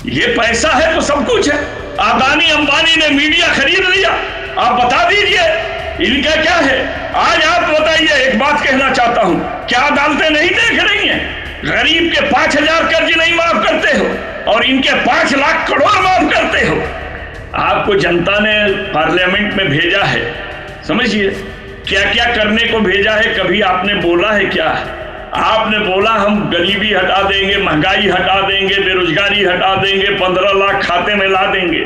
ये पैसा है तो सब कुछ है। अदानी अंबानी ने मीडिया खरीद लिया। आप बता दीजिए इनका क्या है। आज आप बताइए, एक बात कहना चाहता हूं, क्या अदालतें नहीं देख रही हैं? गरीब के 5,000 कर्ज नहीं माफ करते हो और इनके 5 लाख करोड़ माफ करते हो। आपको जनता ने पार्लियामेंट में भेजा है, समझिए क्या क्या करने को भेजा है। कभी आपने बोला है क्या? आपने बोला हम गरीबी हटा देंगे, महंगाई हटा देंगे, बेरोजगारी हटा देंगे, 15 लाख खाते में ला देंगे।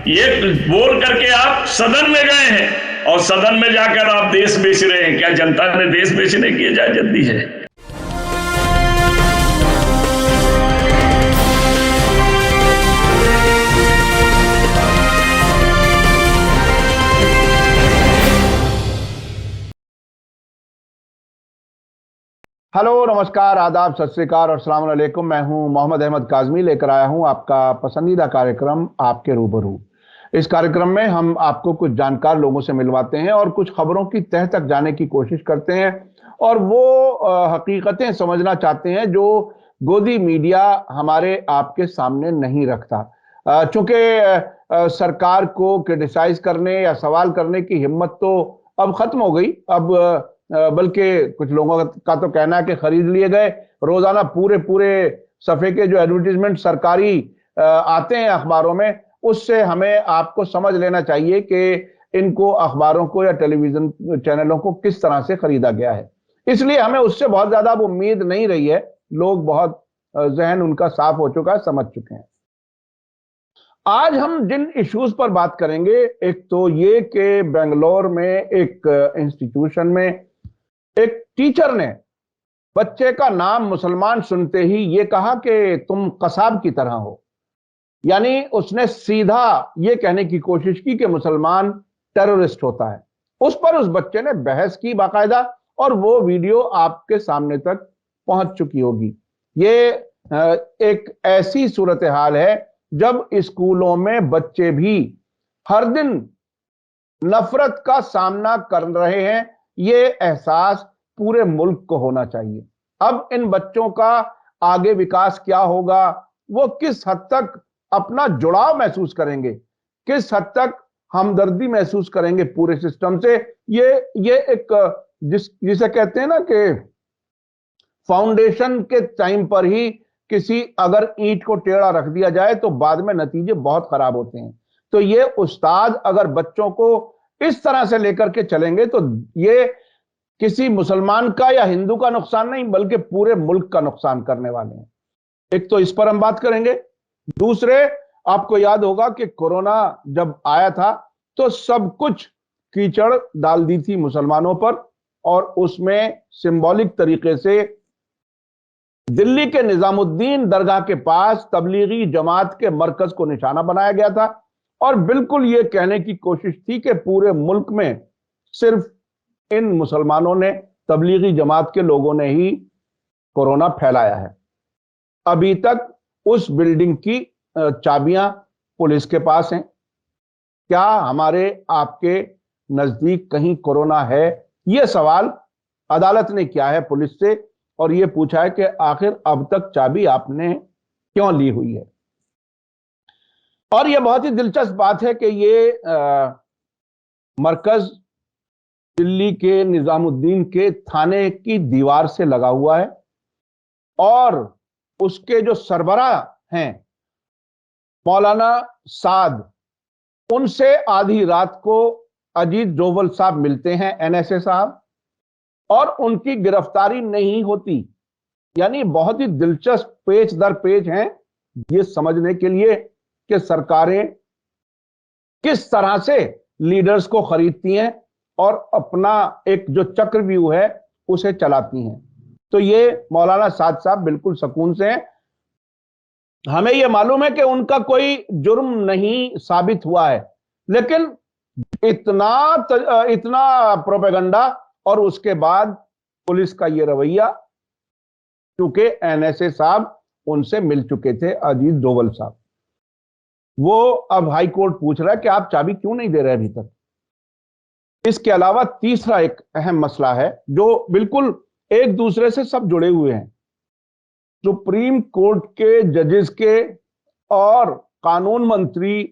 ये बोल करके आप सदन में गए हैं और सदन में जाकर आप देश बेच रहे हैं। क्या जनता ने देश बेचने की इजाजत दी है? हेलो, नमस्कार, आदाब, सत श्री अकाल और अस्सलाम वालेकुम। मैं हूं मोहम्मद अहमद काज़मी, लेकर आया हूं आपका पसंदीदा कार्यक्रम आपके रूबरू। इस कार्यक्रम में हम आपको कुछ जानकार लोगों से मिलवाते हैं और कुछ खबरों की तह तक जाने की कोशिश करते हैं और वो हकीकतें समझना चाहते हैं जो गोदी मीडिया हमारे आपके सामने नहीं रखता। चूंकि सरकार को क्रिटिसाइज करने या सवाल करने की हिम्मत तो अब खत्म हो गई। अब बल्कि कुछ लोगों का तो कहना है कि खरीद लिए गए। रोजाना पूरे पूरे सफे के जो एडवर्टीजमेंट सरकारी आते हैं अखबारों में, उससे हमें आपको समझ लेना चाहिए कि इनको अखबारों को या टेलीविजन चैनलों को किस तरह से खरीदा गया है। इसलिए हमें उससे बहुत ज्यादा अब उम्मीद नहीं रही है। लोग बहुत जहन उनका साफ हो चुका है, समझ चुके हैं। आज हम जिन इश्यूज पर बात करेंगे, एक तो ये कि बेंगलोर में एक इंस्टीट्यूशन में एक टीचर ने बच्चे का नाम मुसलमान सुनते ही ये कहा कि तुम कसाब की तरह हो। यानी उसने सीधा ये कहने की कोशिश की कि मुसलमान टेररिस्ट होता है। उस पर उस बच्चे ने बहस की बाकायदा और वो वीडियो आपके सामने तक पहुंच चुकी होगी। ये एक ऐसी सूरत हाल है जब स्कूलों में बच्चे भी हर दिन नफरत का सामना कर रहे हैं। ये एहसास पूरे मुल्क को होना चाहिए। अब इन बच्चों का आगे विकास क्या होगा, वो किस हद तक अपना जुड़ाव महसूस करेंगे, किस हद तक हमदर्दी महसूस करेंगे पूरे सिस्टम से, ये एक जिसे कहते हैं ना कि फाउंडेशन के टाइम पर ही किसी अगर ईंट को टेढ़ा रख दिया जाए तो बाद में नतीजे बहुत खराब होते हैं। तो ये उस्ताद अगर बच्चों को इस तरह से लेकर के चलेंगे तो ये किसी मुसलमान का या हिंदू का नुकसान नहीं बल्कि पूरे मुल्क का नुकसान करने वाले हैं। एक तो इस पर हम बात करेंगे। दूसरे, आपको याद होगा कि कोरोना जब आया था तो सब कुछ कीचड़ डाल दी थी मुसलमानों पर और उसमें सिंबॉलिक तरीके से दिल्ली के निजामुद्दीन दरगाह के पास तबलीगी जमात के मरकज को निशाना बनाया गया था और बिल्कुल यह कहने की कोशिश थी कि पूरे मुल्क में सिर्फ इन मुसलमानों ने, तबलीगी जमात के लोगों ने ही कोरोना फैलाया है। अभी तक उस बिल्डिंग की चाबियां पुलिस के पास हैं। क्या हमारे आपके नजदीक कहीं कोरोना है? यह सवाल अदालत ने किया है पुलिस से और यह पूछा है कि आखिर अब तक चाबी आपने क्यों ली हुई है। और यह बहुत ही दिलचस्प बात है कि ये मरकज दिल्ली के निजामुद्दीन के थाने की दीवार से लगा हुआ है और उसके जो सरबराह हैं मौलाना साद, उनसे आधी रात को अजीत डोवल साहब मिलते हैं, एनएसए साहब, और उनकी गिरफ्तारी नहीं होती। यानी बहुत ही दिलचस्प पेच दर पेच हैं ये समझने के लिए कि सरकारें किस तरह से लीडर्स को खरीदती हैं और अपना एक जो चक्रव्यूह है उसे चलाती हैं। तो ये मौलाना साद साहब बिल्कुल सुकून से हैं। हमें यह मालूम है कि उनका कोई जुर्म नहीं साबित हुआ है, लेकिन इतना प्रोपेगेंडा और उसके बाद पुलिस का यह रवैया, क्योंकि एनएसए साहब उनसे मिल चुके थे, अजीत डोवल साहब, वो अब हाई कोर्ट पूछ रहा है कि आप चाबी क्यों नहीं दे रहे अभी तक। इसके अलावा तीसरा एक अहम मसला है जो बिल्कुल एक दूसरे से सब जुड़े हुए हैं। सुप्रीम कोर्ट के जजेस के और कानून मंत्री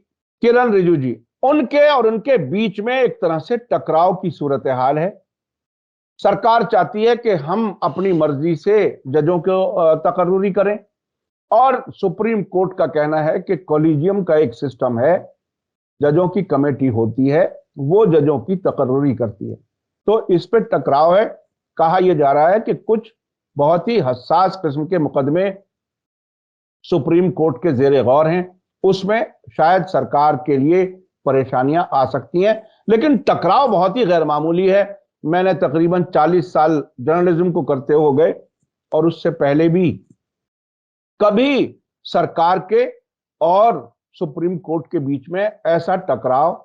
किरण रिजिजू जी, उनके और उनके बीच में एक तरह से टकराव की सूरत हाल है। सरकार चाहती है कि हम अपनी मर्जी से जजों को तकर्रुरी करें, और सुप्रीम कोर्ट का कहना है कि कॉलेजियम का एक सिस्टम है, जजों की कमेटी होती है, वो जजों की तकर्रुरी करती है। तो इस पे टकराव है। कहा यह जा रहा है कि कुछ बहुत ही हसास किस्म के मुकदमे सुप्रीम कोर्ट के जेर गौर हैं, उसमें शायद सरकार के लिए परेशानियां आ सकती हैं, लेकिन टकराव बहुत ही गैर मामूली है। मैंने तकरीबन 40 साल जर्नलिज्म को करते हो गए, और उससे पहले भी कभी सरकार के और सुप्रीम कोर्ट के बीच में ऐसा टकराव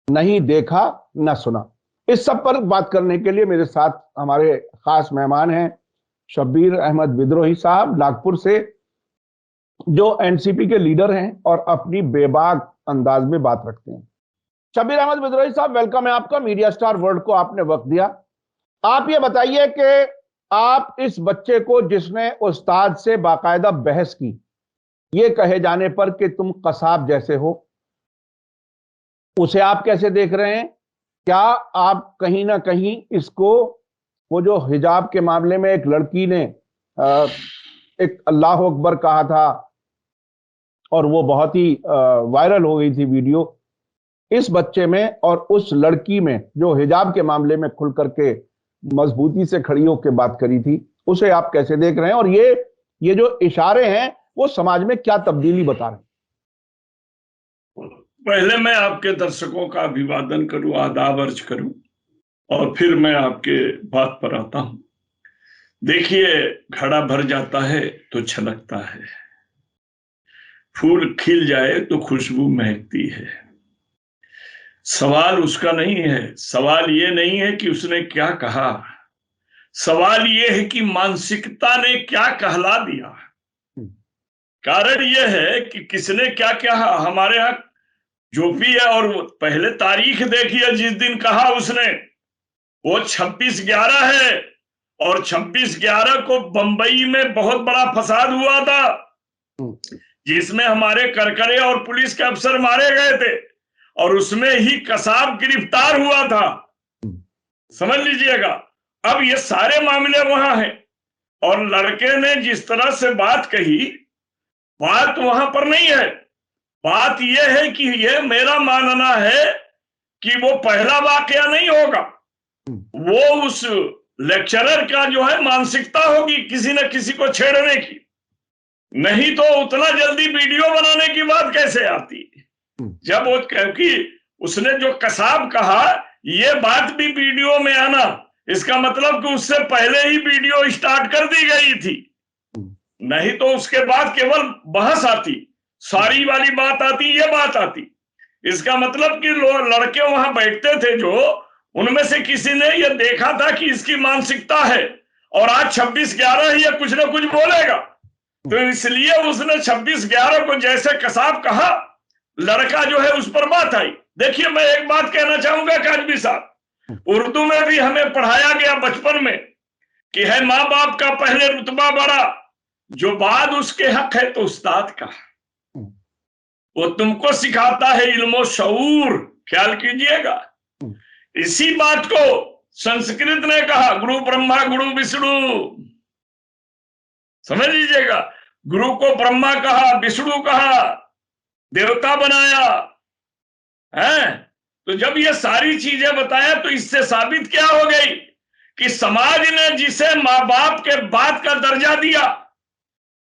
नहीं देखा, न सुना। इस सब पर बात करने के लिए मेरे साथ हमारे खास मेहमान हैं शब्बीर अहमद विद्रोही साहब नागपुर से, जो एनसीपी के लीडर हैं और अपनी बेबाक अंदाज में बात रखते हैं। शब्बीर अहमद विद्रोही साहब, वेलकम है आपका। मीडिया स्टार वर्ल्ड को आपने वक्त दिया। आप ये बताइए कि आप इस बच्चे को जिसने उस्ताद से बाकायदा बहस की, ये कहे जाने पर कि तुम कसाब जैसे हो, उसे आप कैसे देख रहे हैं? क्या आप कहीं ना कहीं इसको, वो जो हिजाब के मामले में एक लड़की ने एक अल्लाह अकबर कहा था और वो बहुत ही वायरल हो गई थी वीडियो, इस बच्चे में और उस लड़की में जो हिजाब के मामले में खुल करके मजबूती से खड़ी होकर बात करी थी, उसे आप कैसे देख रहे हैं? और ये जो इशारे हैं वो समाज में क्या तब्दीली बता रहे हैं? पहले मैं आपके दर्शकों का अभिवादन करूं, आदाब अर्ज करूं, और फिर मैं आपके बात पर आता हूं। देखिए, घड़ा भर जाता है तो छलकता है, फूल खिल जाए तो खुशबू महकती है। सवाल उसका नहीं है, सवाल ये नहीं है कि उसने क्या कहा, सवाल ये है कि मानसिकता ने क्या कहला दिया। कारण यह है कि किसने क्या कहा। हमारे यहाँ जो भी है, और पहले तारीख देखिए, जिस दिन कहा उसने, वो 26/11 है, और 26/11 को बंबई में बहुत बड़ा फसाद हुआ था, जिसमें हमारे करकरे और पुलिस के अफसर मारे गए थे, और उसमें ही कसाब गिरफ्तार हुआ था। समझ लीजिएगा। अब ये सारे मामले वहां हैं, और लड़के ने जिस तरह से बात कही, बात वहां पर नहीं है। बात यह है कि ये मेरा मानना है कि वो पहला वाकया नहीं होगा, वो उस लेक्चरर का जो है मानसिकता होगी किसी न किसी को छेड़ने की, नहीं तो उतना जल्दी वीडियो बनाने की बात कैसे आती। जब वो, क्योंकि उसने जो कसाब कहा, ये बात भी वीडियो में आना, इसका मतलब कि उससे पहले ही वीडियो स्टार्ट कर दी गई थी, नहीं तो उसके बाद केवल बहस आती, सारी वाली बात आती, ये बात आती। इसका मतलब कि लड़के वहां बैठते थे जो, उनमें से किसी ने ये देखा था कि इसकी मानसिकता है, और आज 26/11 ये कुछ ना कुछ बोलेगा, तो इसलिए उसने 26/11 को जैसे कसाब कहा, लड़का जो है उस पर बात आई। देखिए, मैं एक बात कहना चाहूंगा काजमी साहब, उर्दू में भी हमें पढ़ाया गया बचपन में कि है माँ बाप का पहले रुतबा बड़ा, जो बाद उसके हक है तो उस्ताद का। वो तुमको सिखाता है इल्मो शऊर, ख्याल कीजिएगा। इसी बात को संस्कृत ने कहा, गुरु ब्रह्मा गुरु विष्णु। समझ लीजिएगा, गुरु को ब्रह्मा कहा, विष्णु कहा, देवता बनाया है। तो जब ये सारी चीजें बताया, तो इससे साबित क्या हो गई कि समाज ने जिसे माँ बाप के बाद का दर्जा दिया,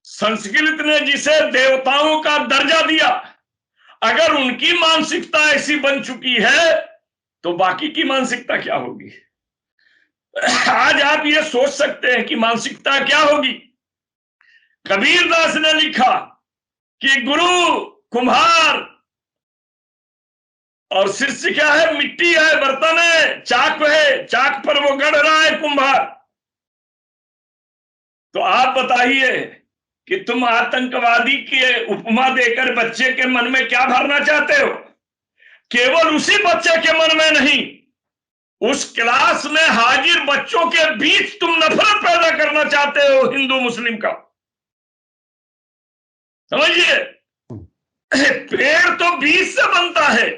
संस्कृत ने जिसे देवताओं का दर्जा दिया, अगर उनकी मानसिकता ऐसी बन चुकी है, तो बाकी की मानसिकता क्या होगी? आज आप ये सोच सकते हैं कि मानसिकता क्या होगी। कबीरदास ने लिखा कि गुरु कुम्हार, और शिष्य क्या है? मिट्टी है, बर्तन है, चाक है, चाक पर वो गढ़ रहा है कुम्हार। तो आप बताइए कि तुम आतंकवादी के उपमा देकर बच्चे के मन में क्या भरना चाहते हो? केवल उसी बच्चे के मन में नहीं, उस क्लास में हाजिर बच्चों के बीच तुम नफरत पैदा करना चाहते हो हिंदू मुस्लिम का। समझिए, पेड़ तो बीज से बनता है।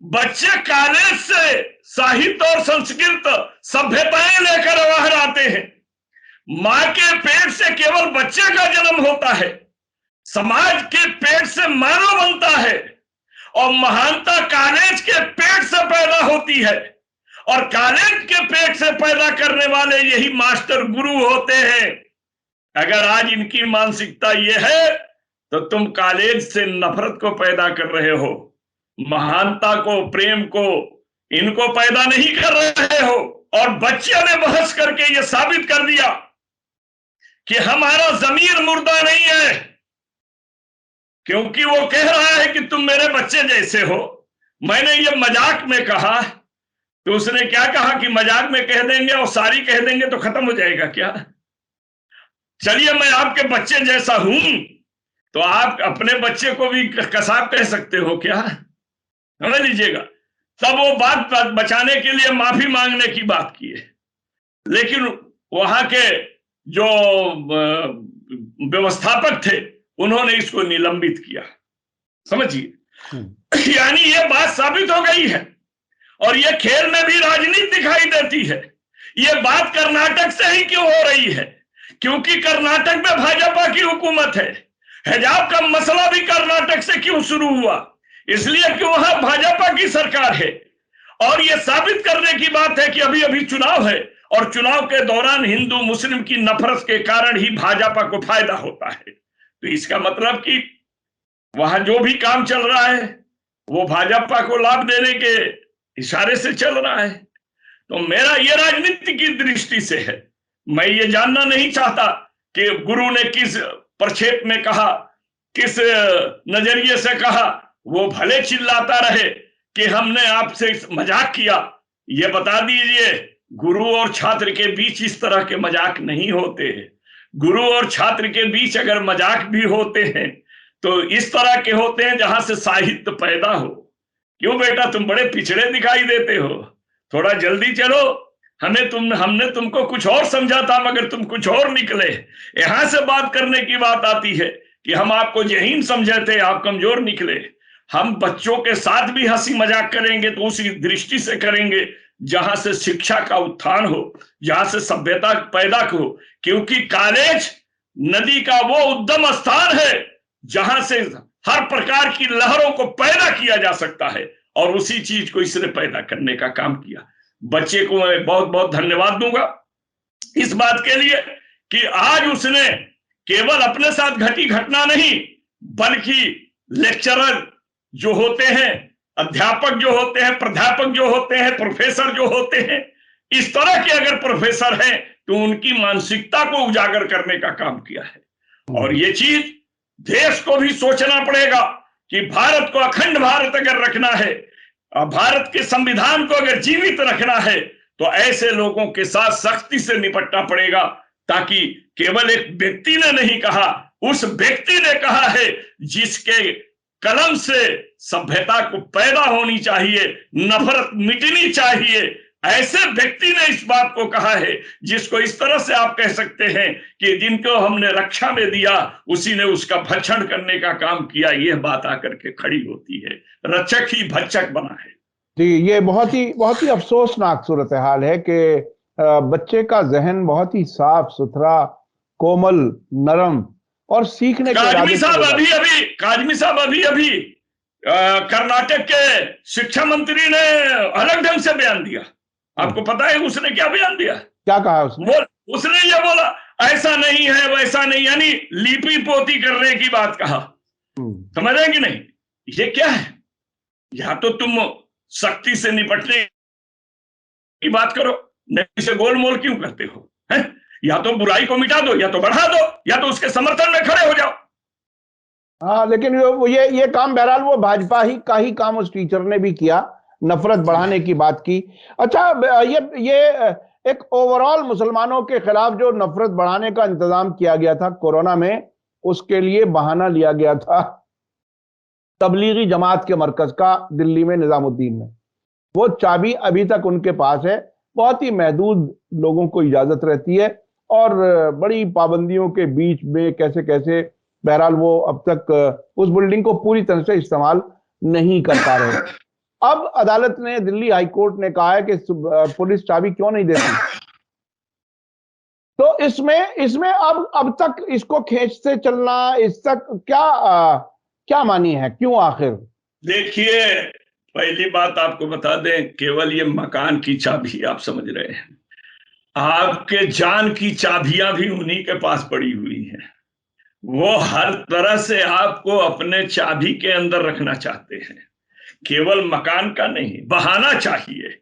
बच्चे कॉलेज से साहित्य और संस्कृत सभ्यताएं लेकर बाहर आते हैं। मां के पेट से केवल बच्चे का जन्म होता है। समाज के पेट से मानव बनता है और महानता कॉलेज के पेट से पैदा होती है। और कॉलेज के पेट से पैदा करने वाले यही मास्टर गुरु होते हैं। अगर आज इनकी मानसिकता यह है तो तुम कॉलेज से नफरत को पैदा कर रहे हो, महानता को, प्रेम को इनको पैदा नहीं कर रहे हो। और बच्चे ने बहस करके यह साबित कर दिया कि हमारा जमीर मुर्दा नहीं है, क्योंकि वो कह रहा है कि तुम मेरे बच्चे जैसे हो। मैंने ये मजाक में कहा तो उसने क्या कहा कि मजाक में कह देंगे और सारी कह देंगे तो खत्म हो जाएगा क्या? चलिए मैं आपके बच्चे जैसा हूं तो आप अपने बच्चे को भी कसाब कह सकते हो क्या? समझ लीजिएगा। तब वो बात बचाने के लिए माफी मांगने की बात की है, लेकिन वहां के जो व्यवस्थापक थे उन्होंने इसको निलंबित किया। समझिए, यानी ये बात साबित हो गई है। और ये खेल में भी राजनीति दिखाई देती है। ये बात कर्नाटक से ही क्यों हो रही है? क्योंकि कर्नाटक में भाजपा की हुकूमत है। हिजाब का मसला भी कर्नाटक से क्यों शुरू हुआ? इसलिए कि वहां भाजपा की सरकार है। और यह साबित करने की बात है कि अभी अभी चुनाव है और चुनाव के दौरान हिंदू मुस्लिम की नफरत के कारण ही भाजपा को फायदा होता है। तो इसका मतलब कि वहां जो भी काम चल रहा है वो भाजपा को लाभ देने के इशारे से चल रहा है। तो मेरा ये राजनीति की दृष्टि से है। मैं ये जानना नहीं चाहता कि गुरु ने किस प्रक्षेप में कहा, किस नजरिए से कहा। वो भले चिल्लाता रहे कि हमने आपसे मजाक किया। ये बता दीजिए, गुरु और छात्र के बीच इस तरह के मजाक नहीं होते हैं। गुरु और छात्र के बीच अगर मजाक भी होते हैं तो इस तरह के होते हैं जहां से साहित्य पैदा हो। क्यों बेटा, तुम बड़े पिछड़े दिखाई देते हो, थोड़ा जल्दी चलो। हमने तुमको कुछ और समझा था मगर तुम कुछ और निकले। यहां से बात करने की बात आती है कि हम आपको जहीन समझे थे, आप कमजोर निकले। हम बच्चों के साथ भी हंसी मजाक करेंगे तो उसी दृष्टि से करेंगे जहां से शिक्षा का उत्थान हो, जहां से सभ्यता पैदा हो। क्योंकि कॉलेज नदी का वो उद्गम स्थान है जहां से हर प्रकार की लहरों को पैदा किया जा सकता है। और उसी चीज को इसने पैदा करने का काम किया। बच्चे को मैं बहुत बहुत धन्यवाद दूंगा इस बात के लिए कि आज उसने केवल अपने साथ घटी घटना नहीं, बल्कि लेक्चरर जो होते हैं, अध्यापक जो होते हैं, प्राध्यापक जो होते हैं, प्रोफेसर जो होते हैं, इस तरह के अगर प्रोफेसर हैं तो उनकी मानसिकता को उजागर करने का काम किया है। और ये चीज देश को भी सोचना पड़ेगा कि भारत को अखंड भारत अगर रखना है, भारत के संविधान को अगर जीवित रखना है तो ऐसे लोगों के साथ सख्ती से निपटना पड़ेगा। ताकि केवल एक व्यक्ति ने नहीं कहा, उस व्यक्ति ने कहा है जिसके कलम से सभ्यता को पैदा होनी चाहिए, नफरत मिटनी चाहिए। ऐसे व्यक्ति ने इस बात को कहा है जिसको इस तरह से आप कह सकते हैं कि जिनको हमने रक्षा में दिया उसी ने उसका भक्षण करने का काम किया। यह बात आकर के खड़ी होती है, रक्षक ही भक्षक बना है। जी, ये बहुत ही अफसोसनाक सूरत हाल है कि बच्चे का जहन बहुत ही साफ सुथरा, कोमल, नरम और सीखने के काजमी साहब अभी अभी कर्नाटक के शिक्षा मंत्री ने अलग ढंग से बयान दिया। आपको पता है उसने क्या बयान दिया? क्या कहा उसने? उसने ये बोला ऐसा नहीं है वैसा नहीं, यानी लिपि पोती करने की बात कहा। समझ रहे कि नहीं? ये क्या है? या तो तुम सख्ती से निपटने की बात करो, नहीं से गोलमोल क्यों करते हो? है? या तो बुराई को मिटा दो, या तो बढ़ा दो, या तो उसके समर्थन में खड़े हो जाओ। हाँ, लेकिन ये काम बहरहाल वो भाजपा ही का ही काम उस टीचर ने भी किया, नफरत बढ़ाने की बात की। अच्छा, ये एक ओवरऑल मुसलमानों के खिलाफ जो नफरत बढ़ाने का इंतजाम किया गया था कोरोना में, उसके लिए बहाना लिया गया था तबलीगी जमात के मरकज का दिल्ली में, निजामुद्दीन में। वो चाबी अभी तक उनके पास है। बहुत ही महदूद लोगों को इजाजत रहती है और बड़ी पाबंदियों के बीच में कैसे कैसे बहरहाल वो अब तक उस बिल्डिंग को पूरी तरह से इस्तेमाल नहीं कर पा रहे। अब अदालत ने, दिल्ली हाई कोर्ट ने कहा है कि पुलिस चाबी क्यों नहीं देती। तो इसमें इसमें अब तक इसको खींचते चलना, इस तक क्या मानी है, क्यों आखिर? देखिए, पहली बात आपको बता दें, केवल ये मकान की चाबी आप समझ रहे हैं, आपके जान की चाबियां भी उन्हीं के पास पड़ी हुई हैं। वो हर तरह से आपको अपने चाबी के अंदर रखना चाहते हैं, केवल मकान का नहीं, बहाना चाहिए।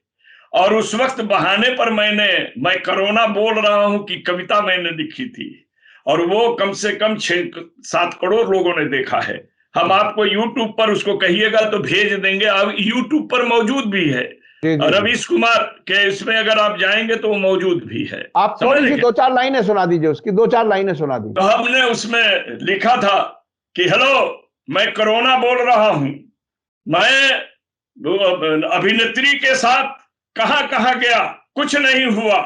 और उस वक्त बहाने पर मैं कोरोना बोल रहा हूं कि कविता मैंने लिखी थी, और वो कम से कम 6-7 करोड़ लोगों ने देखा है। हम आपको यूट्यूब पर उसको कहिएगा तो भेज देंगे, अब यूट्यूब पर मौजूद भी है। रवीश कुमार के इसमें अगर आप जाएंगे तो वो मौजूद भी है। आप थोड़ी सी 2-4 लाइनें सुना दीजिए, उसकी 2-4 लाइनें सुना दीजिए। तो हमने उसमें लिखा था कि हेलो, मैं कोरोना बोल रहा हूं, मैं अभिनेत्री के साथ कहां कहां गया, कुछ नहीं हुआ।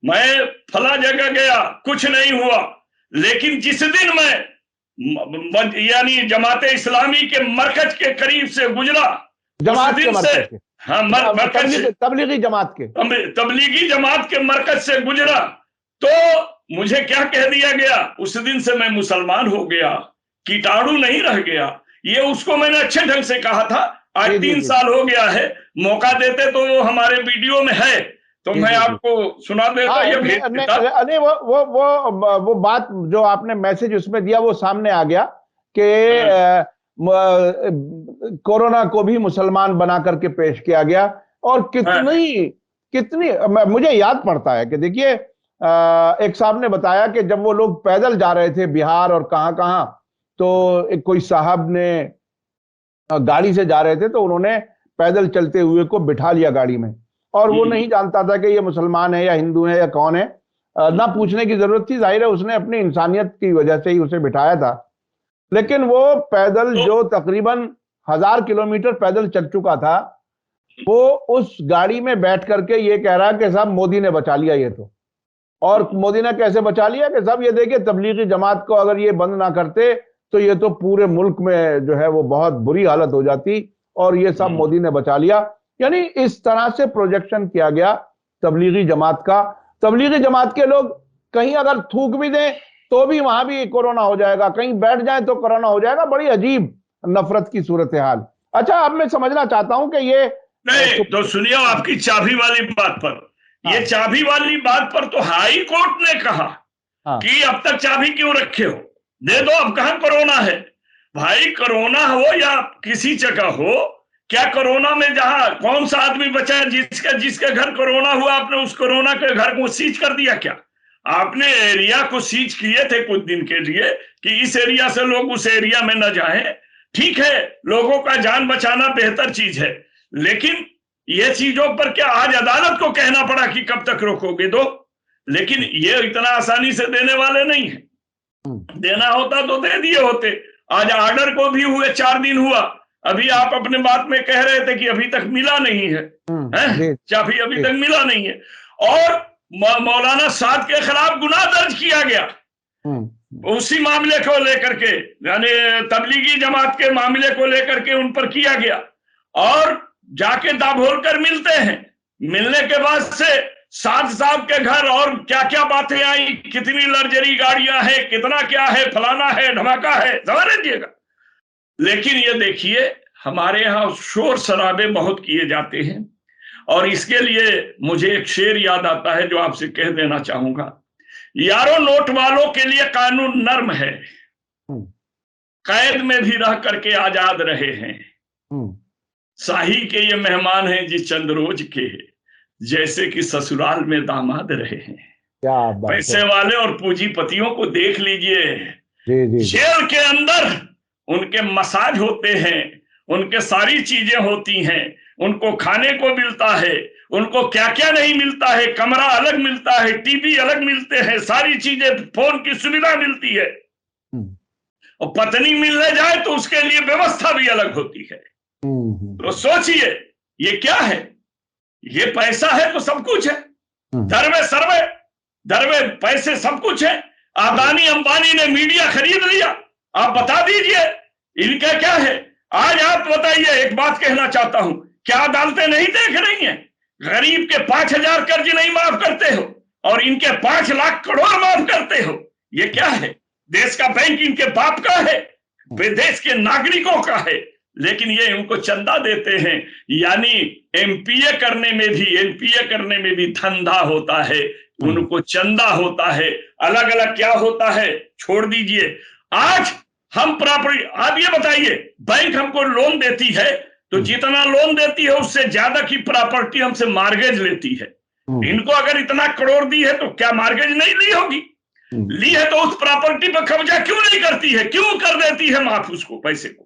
मैं फला जगह गया, कुछ नहीं हुआ। लेकिन जिस दिन मैं यानी जमाते इस्लामी के मरकज के करीब से गुजरा, जमात के मरकज के, हाँ, मरकज से, तबलीगी जमात के, तबलीगी जमात के मरकज से गुजरा, तो मुझे क्या कह दिया गया, उस दिन से मैं मुसलमान हो गया, कीटाणु नहीं रह गया। ये उसको मैंने अच्छे ढंग से कहा था। आज 3 साल हो गया है, मौका देते तो वो हमारे वीडियो में है, तो मैं आपको सुना देता, ये भेज देता। नहीं, वो बात जो आपने मैसेज उसमें दिया वो सामने आ गया कि कोरोना को भी मुसलमान बना करके पेश किया गया। और कितनी मुझे याद पड़ता है कि देखिए, एक साहब ने बताया कि जब वो लोग पैदल जा रहे थे बिहार और कहां, तो एक कोई साहब ने गाड़ी से जा रहे थे, तो उन्होंने पैदल चलते हुए को बिठा लिया गाड़ी में, और वो नहीं जानता था कि ये मुसलमान है या हिंदू है या कौन है। ना पूछने की जरूरत थी, जाहिर है उसने अपनी इंसानियत की वजह से ही उसे बिठाया था। लेकिन वो पैदल जो तकरीबन 1000 किलोमीटर पैदल चल चुका था, वो उस गाड़ी में बैठ करके ये कह रहा है कि साहब मोदी ने बचा लिया ये तो। और मोदी ने कैसे बचा लिया कि साहब ये देखिए, तबलीगी जमात को अगर ये बंद ना करते तो ये तो पूरे मुल्क में जो है वो बहुत बुरी हालत हो जाती, और ये सब मोदी ने बचा लिया। यानी इस तरह से प्रोजेक्शन किया गया तबलीगी जमात का। तबलीगी जमात के लोग कहीं अगर थूक भी दें तो भी वहां भी कोरोना हो जाएगा, कहीं बैठ जाए तो कोरोना हो जाएगा। बड़ी अजीब नफरत की सूरत हाल। अच्छा, अब मैं समझना चाहता हूं कि ये नहीं, तो सुनिए आपकी चाबी वाली बात पर, ये चाबी वाली बात पर तो हाई कोर्ट ने कहा कि अब तक चाबी क्यों रखे हो, दे दो। अब कहां कोरोना है भाई, कोरोना हो या किसी जगह हो, क्या कोरोना में जहां कौन सा आदमी बचा है जिसका घर कोरोना हुआ, आपने उस कोरोना के घर को सीज कर दिया क्या? आपने एरिया को सीज किए थे कुछ दिन के लिए कि इस एरिया से लोग उस एरिया में न जाएं। ठीक है, लोगों का जान बचाना बेहतर चीज है, लेकिन ये चीजों पर क्या आज अदालत को कहना पड़ा कि कब तक रोकोगे? दो। लेकिन ये इतना आसानी से देने वाले नहीं है। देना होता तो दे दिए होते। आज ऑर्डर को भी हुए 4 दिन हुआ, अभी आप अपने बात में कह रहे थे कि अभी तक मिला नहीं है, चाबी अभी तक मिला नहीं है। और मौलाना साद के खिलाफ गुनाह दर्ज किया गया उसी मामले को लेकर के, यानी तबलीगी जमात के मामले को लेकर के उन पर किया गया। और जाके दाभोल कर मिलते हैं, मिलने के बाद से साद साहब के घर और क्या क्या बातें आई, कितनी लग्जरी गाड़ियां हैं, कितना क्या है, फलाना है, धमाका है, समझ लीजिएगा। लेकिन ये देखिए, हमारे यहाँ शोर शराबे बहुत किए जाते हैं, और इसके लिए मुझे एक शेर याद आता है जो आपसे कह देना चाहूंगा। यारों, नोट वालों के लिए कानून नर्म है, कैद में भी रह करके आजाद रहे हैं। शाही के ये मेहमान हैं जिस चंद रोज के, जैसे कि ससुराल में दामाद रहे हैं। क्या बात है। पैसे वाले और पूंजीपतियों को देख लीजिए, जेल के अंदर उनके मसाज होते हैं, उनके सारी चीजें होती हैं, उनको खाने को मिलता है, उनको क्या क्या नहीं मिलता है, कमरा अलग मिलता है, टीवी अलग मिलते हैं, सारी चीजें, फोन की सुविधा मिलती है। और पत्नी मिलने जाए तो उसके लिए व्यवस्था भी अलग होती है। तो सोचिए ये क्या है, ये पैसा है तो सब कुछ है, दरवे सर्वे, दरवे पैसे सब कुछ है। अदानी अंबानी ने मीडिया खरीद लिया, आप बता दीजिए इनका क्या है। आज आप बताइए, एक बात कहना चाहता हूं, क्या अदालतें नहीं देख रही हैं? गरीब के 5,000 कर्ज नहीं माफ करते हो और इनके 5 लाख करोड़ माफ करते हो। ये क्या है? देश का बैंक इनके बाप का है, देश के नागरिकों का है, लेकिन ये उनको चंदा देते हैं। यानी एमपीए करने में भी धंधा होता है, उनको चंदा होता है। अलग अलग क्या होता है छोड़ दीजिए। आज हम प्रॉपर्टी, आप ये बताइए, बैंक हमको लोन देती है तो जितना लोन देती है उससे ज्यादा की प्रॉपर्टी हमसे मार्गेज लेती है। इनको अगर इतना करोड़ दी है तो क्या मार्गेज नहीं ली होगी? ली है तो उस प्रॉपर्टी पर कब्जा क्यों नहीं करती है? क्यों कर देती है माफ उसको, पैसे को?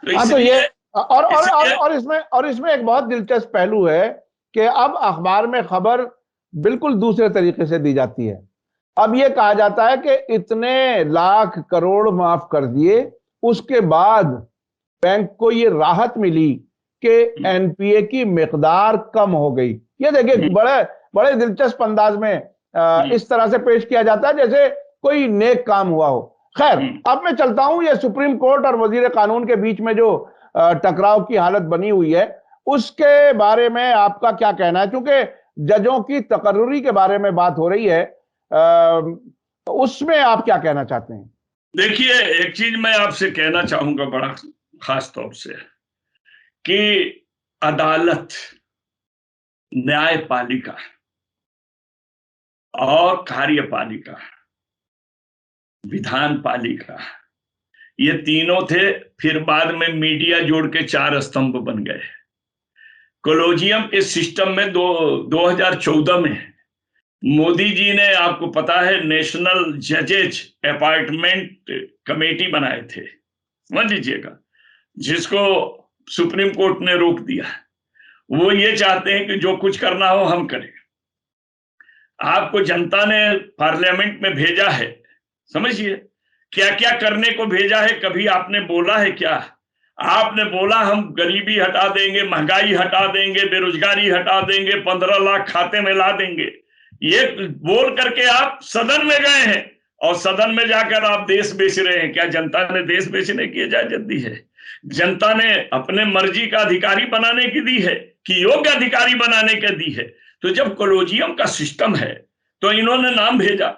तो ये और इसमें एक बहुत दिलचस्प पहलू है कि अब अखबार में खबर बिल्कुल दूसरे तरीके से दी जाती है। अब ये कहा जाता है कि इतने लाख करोड़ माफ कर दिए, उसके बाद बैंक को ये राहत मिली कि एनपीए की मिकदार कम हो गई। ये देखिए बड़े दिलचस्प अंदाज में इस तरह से पेश किया जाता है जैसे कोई नेक काम हुआ हो। खैर, अब मैं चलता हूं, ये सुप्रीम कोर्ट और वजीर कानून के बीच में जो टकराव की हालत बनी हुई है उसके बारे में आपका क्या कहना है? क्योंकि जजों की तकर्रुरी के बारे में बात हो रही है, उसमें आप क्या कहना चाहते हैं? देखिए, एक चीज मैं आपसे कहना चाहूंगा बड़ा खास तौर से, कि अदालत, न्यायपालिका और कार्यपालिका, विधान पालिका, ये तीनों थे, फिर बाद में मीडिया जोड़ के 4 स्तंभ बन गए। कोलोजियम के सिस्टम में 2014 में मोदी जी ने, आपको पता है, नेशनल जजेज अपॉइंटमेंट कमेटी बनाए थे, समझ लीजिएगा, जिसको सुप्रीम कोर्ट ने रोक दिया। वो ये चाहते हैं कि जो कुछ करना हो हम करें। आपको जनता ने पार्लियामेंट में भेजा है, समझिए क्या क्या करने को भेजा है। कभी आपने बोला है क्या? आपने बोला हम गरीबी हटा देंगे, महंगाई हटा देंगे, बेरोजगारी हटा देंगे, 15 लाख खाते में ला देंगे, ये बोल करके आप सदन में गए हैं और सदन में जाकर आप देश बेच रहे हैं। क्या जनता ने देश बेचने की इजाजत दी है? जनता ने अपने मर्जी का अधिकारी बनाने की दी है कि योग्य अधिकारी बनाने की दी है? तो जब कोलोजियम का सिस्टम है तो इन्होंने नाम भेजा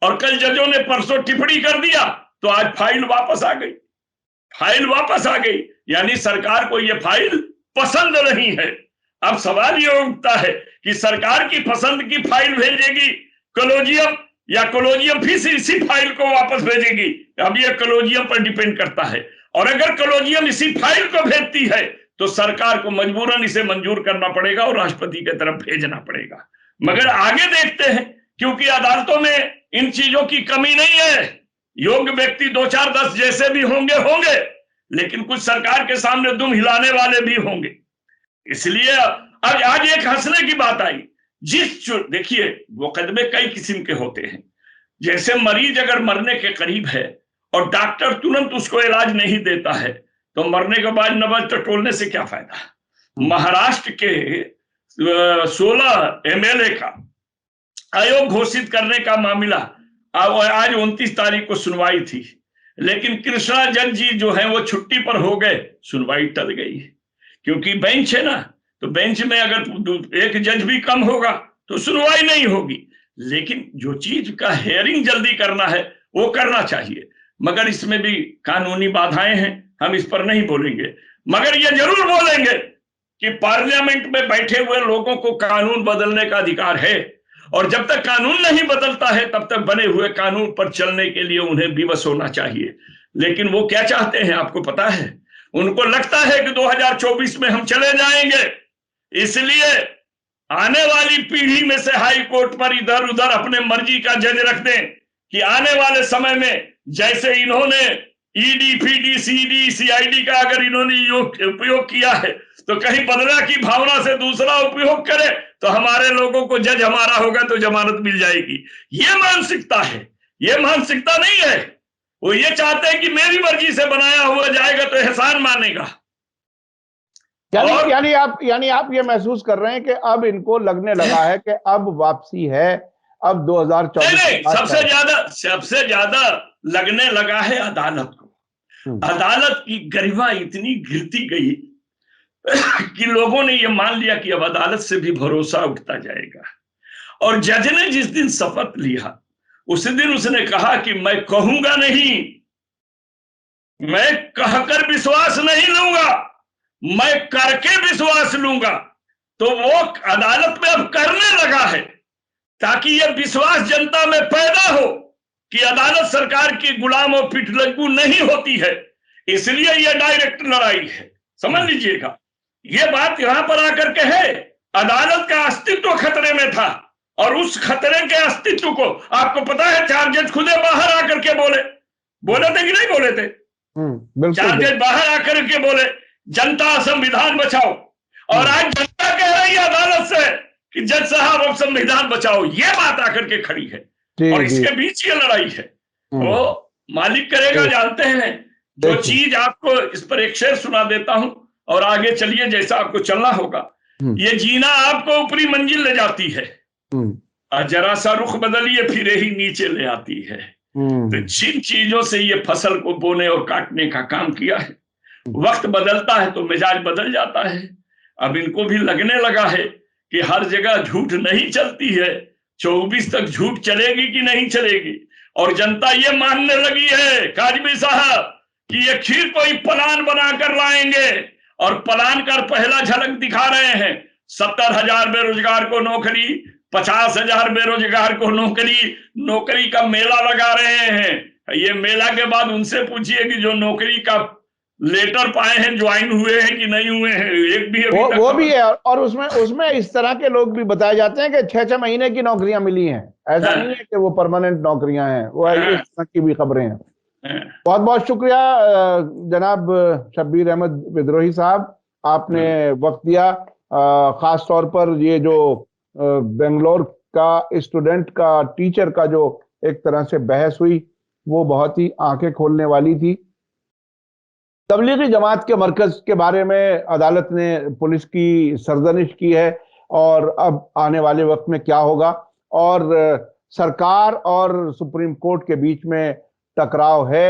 और कल जजों ने परसों टिप्पणी कर दिया तो आज फाइल वापस आ गई। फाइल वापस आ गई, यानी सरकार को यह फाइल पसंद नहीं है। अब सवाल यह उठता है कि सरकार की पसंद की फाइल भेजेगी कोलोजियम, या कोलोजियम फिर से इसी फाइल को वापस भेजेगी? अब यह कोलोजियम पर डिपेंड करता है। और अगर कोलोजियम इसी फाइल को भेजती है तो सरकार को मजबूरन इसे मंजूर करना पड़ेगा और राष्ट्रपति की तरफ भेजना पड़ेगा। मगर आगे देखते हैं, क्योंकि अदालतों में इन चीजों की कमी नहीं है। योग्य व्यक्ति 2 4 10 जैसे भी होंगे, लेकिन कुछ सरकार के सामने दुम हिलाने वाले भी होंगे। इसलिए आज एक हंसने की बात आई। देखिए, मुकदमे कई किस्म के होते हैं। जैसे मरीज अगर मरने के करीब है और डॉक्टर तुरंत उसको इलाज नहीं देता है तो मरने के बाद नब्ज टटोलने से क्या फायदा? महाराष्ट्र के 16 एमएलए का आयोग घोषित करने का मामला, आज 29 तारीख को सुनवाई थी, लेकिन कृष्णा जज जी जो है वो छुट्टी पर हो गए, सुनवाई टल गई। क्योंकि बेंच है ना, तो बेंच में अगर एक जज भी कम होगा तो सुनवाई नहीं होगी। लेकिन जो चीज का हेयरिंग जल्दी करना है वो करना चाहिए, मगर इसमें भी कानूनी बाधाएं हैं, हम इस पर नहीं बोलेंगे। मगर ये जरूर बोलेंगे कि पार्लियामेंट में बैठे हुए लोगों को कानून बदलने का अधिकार है, और जब तक कानून नहीं बदलता है तब तक बने हुए कानून पर चलने के लिए उन्हें विवश होना चाहिए। लेकिन वो क्या चाहते हैं आपको पता है? उनको लगता है कि 2024 में हम चले जाएंगे, इसलिए आने वाली पीढ़ी में से हाई कोर्ट पर इधर उधर अपने मर्जी का जज रख दें कि आने वाले समय में जैसे इन्होंने ईडी, पीडी, सीडी, सीआईडी का अगर इन्होंने उपयोग किया है तो कहीं बदला की भावना से दूसरा उपयोग करे तो हमारे लोगों को जज हमारा होगा तो जमानत मिल जाएगी। ये मानसिकता है, ये मानसिकता नहीं है। वो ये चाहते हैं कि मेरी मर्जी से बनाया हुआ जाएगा तो एहसान मानेगा। यानी आप ये महसूस कर रहे हैं कि अब इनको लगने लगा है कि अब वापसी है, अब 2024 नहीं, सबसे ज्यादा लगने लगा है अदालत को। अदालत की गरिमा इतनी गिरती गई कि लोगों ने यह मान लिया कि अब अदालत से भी भरोसा उठता जाएगा। और जज ने जिस दिन शपथ लिया उस दिन उसने कहा कि मैं कहूंगा नहीं, मैं कहकर विश्वास नहीं लूंगा, मैं करके विश्वास लूंगा। तो वो अदालत में अब करने लगा है ताकि यह विश्वास जनता में पैदा हो कि अदालत सरकार की गुलाम और पिटलगू नहीं होती है। इसलिए यह डायरेक्ट लड़ाई है, समझ लीजिएगा। यह बात यहां पर आकर के है, अदालत का अस्तित्व खतरे में था और उस खतरे के अस्तित्व को आपको पता है 4 जज खुदे बाहर आकर के बोले थे कि नहीं बोले थे? 4 जज बाहर आकर के बोले जनता संविधान बचाओ। और आज जनता कह रही है अदालत से कि जज साहब अब संविधान बचाओ। ये बात आकर के खड़ी है और इसके बीच ये लड़ाई है। वो मालिक करेगा, जानते हैं। जो चीज आपको इस पर एक शेर सुना देता हूं और आगे चलिए जैसा आपको चलना होगा। ये जीना आपको ऊपरी मंजिल ले जाती है, जरा सा रुख बदलिए फिर ही नीचे ले आती है। तो जिन चीजों से ये फसल को बोने और काटने का काम किया है, वक्त बदलता है तो मिजाज बदल जाता है। अब इनको भी लगने लगा है कि हर जगह झूठ नहीं चलती है, 24 तक झूठ चलेगी कि नहीं चलेगी। और जनता ये मानने लगी है काजमी साहब कि ये खीर कोई प्लान बनाकर लाएंगे और प्लान कर पहला झलक दिखा रहे हैं। 70,000 बेरोजगार को नौकरी, 50,000 बेरोजगार को नौकरी का मेला लगा रहे हैं। ये मेला के बाद उनसे पूछिए कि जो नौकरी का लेटर पाए हैं ज्वाइन हुए हैं कि नहीं हुए हैं, एक भी अभी वो भी है। और उसमें इस तरह के लोग भी बताए जाते हैं कि 6-6 महीने की नौकरियां मिली हैं, ऐसा नहीं है कि वो परमानेंट नौकरियां हैं। वो इस तरह की भी खबरें हैं। बहुत बहुत शुक्रिया जनाब शब्बीर अहमद विद्रोही साहब, आपने वक्त दिया। खास तौर पर ये जो बेंगलोर का स्टूडेंट का टीचर का जो एक तरह से बहस हुई, वो बहुत ही आंखें खोलने वाली थी। तबलीगी जमात के मरकज के बारे में अदालत ने पुलिस की सरजनिश की है और अब आने वाले वक्त में क्या होगा। और सरकार और सुप्रीम कोर्ट के बीच में टकराव है।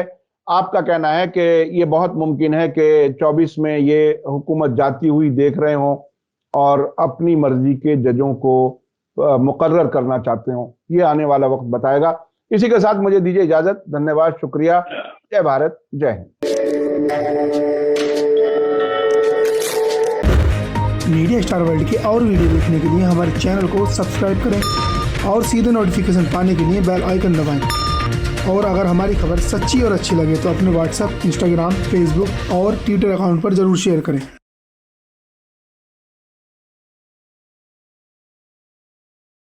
आपका कहना है कि ये बहुत मुमकिन है कि 24 में ये हुकूमत जाती हुई देख रहे हों और अपनी मर्जी के जजों को मुकर्रर करना चाहते हों। ये आने वाला वक्त बताएगा। इसी के साथ मुझे दीजिए इजाजत। धन्यवाद, शुक्रिया। जय भारत, जय हिंद। मीडिया स्टार वर्ल्ड के और वीडियो देखने के लिए हमारे चैनल को सब्सक्राइब करें और सीधे नोटिफिकेशन पाने के लिए बेल आइकन दबाएं। और अगर हमारी खबर सच्ची और अच्छी लगे तो अपने व्हाट्सएप, इंस्टाग्राम, फेसबुक और ट्विटर अकाउंट पर जरूर शेयर करें।